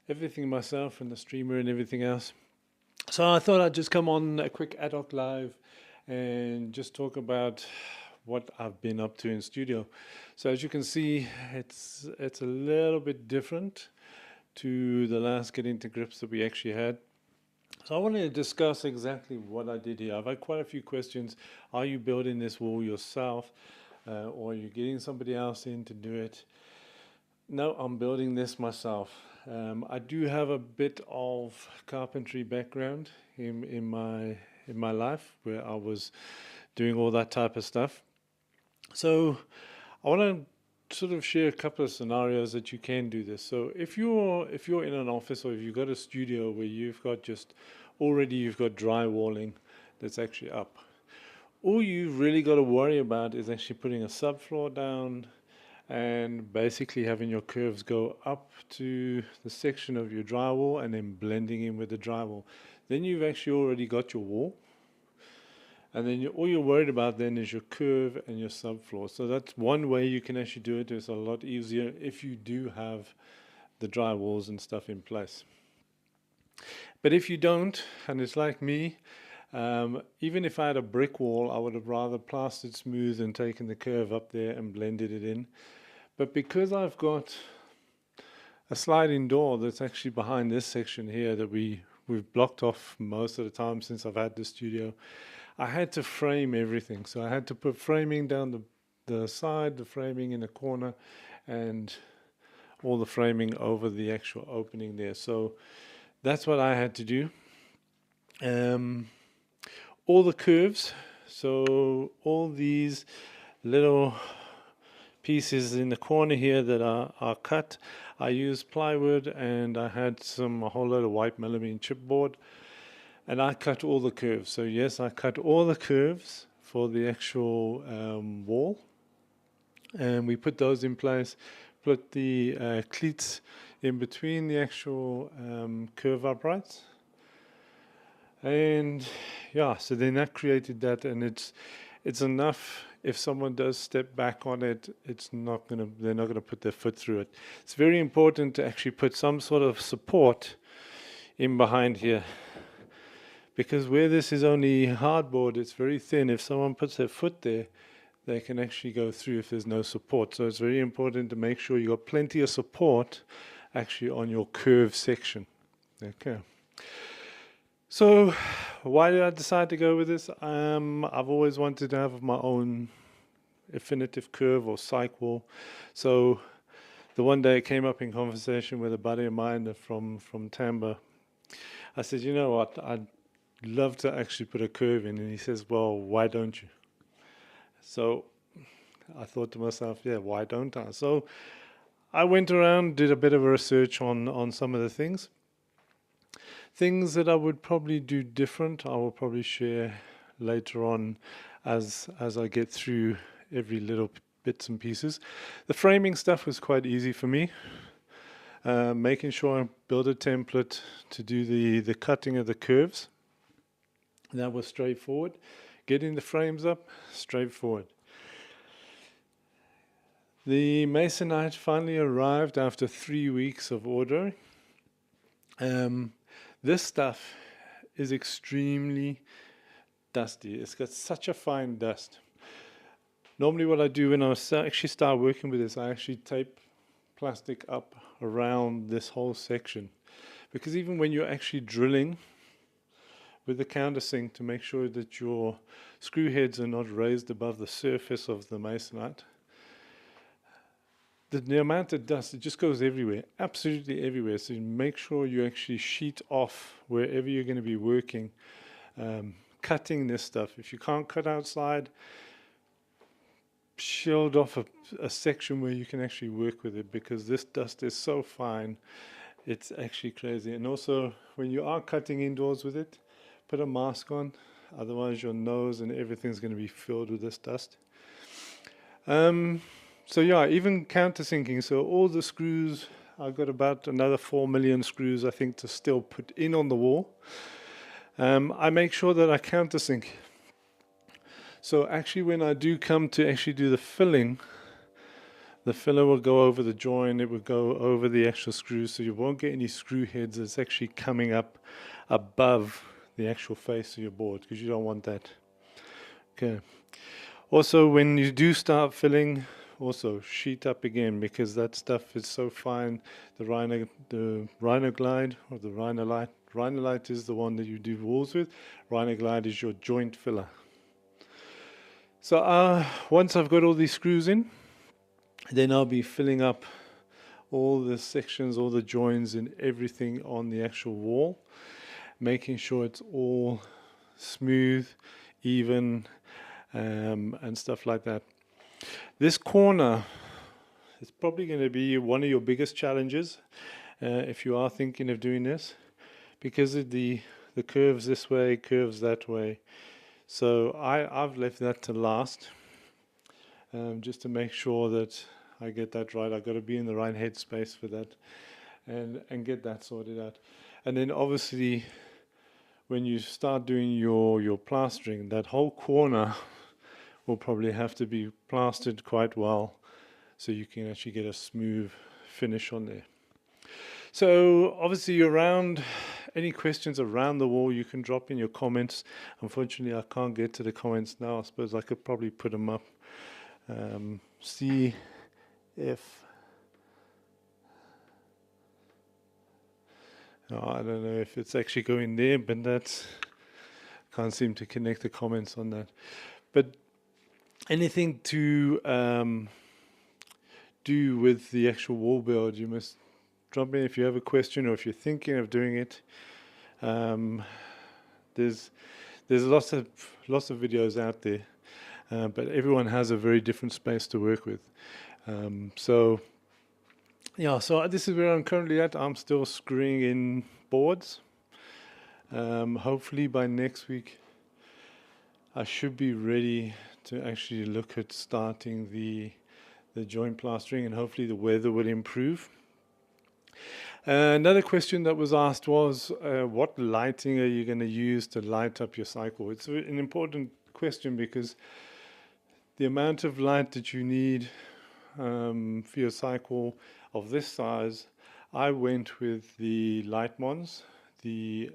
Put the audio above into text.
everything myself and the streamer and everything else. So I thought I'd just come on a quick ad hoc live and just talk about what I've been up to in studio. So as you can see, it's a little bit different to the last Getting to Grips that we actually had. So I wanted to discuss exactly what I did here. I've had quite a few questions. Are you building this wall yourself, or are you getting somebody else in to do it? No, I'm building this myself. I do have a bit of carpentry background in my life, where I was doing all that type of stuff. So I want to sort of share a couple of scenarios that you can do this. So if you're in an office, or if you've got a studio where you've got drywalling that's actually up, all you've really got to worry about is actually putting a subfloor down and basically having your curves go up to the section of your drywall and then blending in with the drywall. Then you've actually already got your wall. And then all you're worried about then is your curve and your subfloor. So that's one way you can actually do it. It's a lot easier if you do have the drywalls and stuff in place. But if you don't, and it's like me, even if I had a brick wall, I would have rather plastered smooth and taken the curve up there and blended it in. But because I've got a sliding door that's actually behind this section here that we've blocked off most of the time since I've had the studio, I had to frame everything. So I had to put framing down the side, the framing in the corner, and all the framing over the actual opening there. So that's what I had to do. All the curves, so all these little pieces in the corner here that are cut, I used plywood, and I had a whole load of white melamine chipboard, and I cut all the curves. So yes, I cut all the curves for the actual wall, and we put those in place, put the cleats in between the actual curve uprights, and yeah, so then that created that, and it's enough. If someone does step back on it, they're not gonna put their foot through it. It's very important to actually put some sort of support in behind here, because where this is only hardboard, it's very thin. If someone puts their foot there, they can actually go through if there's no support. So it's very important to make sure you got plenty of support actually on your curve section. Okay. So why did I decide to go with this? I've always wanted to have my own definitive curve or cyc wall. So the one day it came up in conversation with a buddy of mine from Tamba. I said, you know what, I'd love to actually put a curve in. And he says, well, why don't you? So I thought to myself, yeah, why don't I? So I went around, did a bit of a research on some of the things. Things that I would probably do different, I will probably share later on as I get through every little bits and pieces. The framing stuff was quite easy for me. Making sure I build a template to do the cutting of the curves. That was straightforward. Getting the frames up, straightforward. The masonite finally arrived after 3 weeks of ordering. This stuff is extremely dusty. It's got such a fine dust. Normally what I do when I actually start working with this, I actually tape plastic up around this whole section. Because even when you're actually drilling with the countersink to make sure that your screw heads are not raised above the surface of the masonite, the amount of dust, it just goes everywhere, absolutely everywhere. So you make sure you actually sheet off wherever you're going to be working, cutting this stuff. If you can't cut outside, shield off a section where you can actually work with it, because this dust is so fine, it's actually crazy. And also, when you are cutting indoors with it, put a mask on, otherwise your nose and everything's going to be filled with this dust. So yeah, even countersinking. So all the screws, I've got about another 4 million screws, I think, to still put in on the wall. I make sure that I countersink. So actually when I do come to actually do the filling, the filler will go over the joint, it will go over the actual screws, so you won't get any screw heads that's actually coming up above the actual face of your board, because you don't want that. Okay. Also, when you do start filling, also sheet up again, because that stuff is so fine. The Rhino-Glide or the Rhino-Lite. Rhino-Lite is the one that you do walls with. Rhino-Glide is your joint filler. So once I've got all these screws in, then I'll be filling up all the sections, all the joins and everything on the actual wall, making sure it's all smooth, even, and stuff like that. This corner is probably going to be one of your biggest challenges if you are thinking of doing this, because of the curves this way, curves that way. So I've left that to last, just to make sure that I get that right. I've got to be in the right headspace for that, and get that sorted out. And then obviously, when you start doing your plastering, that whole corner will probably have to be plastered quite well, so you can actually get a smooth finish on there. So obviously, around any questions around the wall, you can drop in your comments. Unfortunately, I can't get to the comments now. I suppose I could probably put them up. See if I don't know if it's actually going there, but that's can't seem to connect the comments on that. But anything to do with the actual wall build, you must drop in if you have a question or if you're thinking of doing it. There's lots of videos out there, but everyone has a very different space to work with. So yeah, so this is where I'm currently at. I'm still screwing in boards. Hopefully by next week I should be ready to actually look at starting the joint plastering, and hopefully the weather will improve. Another question that was asked was, what lighting are you going to use to light up your cycle? It's an important question, because the amount of light that you need for your cycle of this size, I went with the Lightmons, the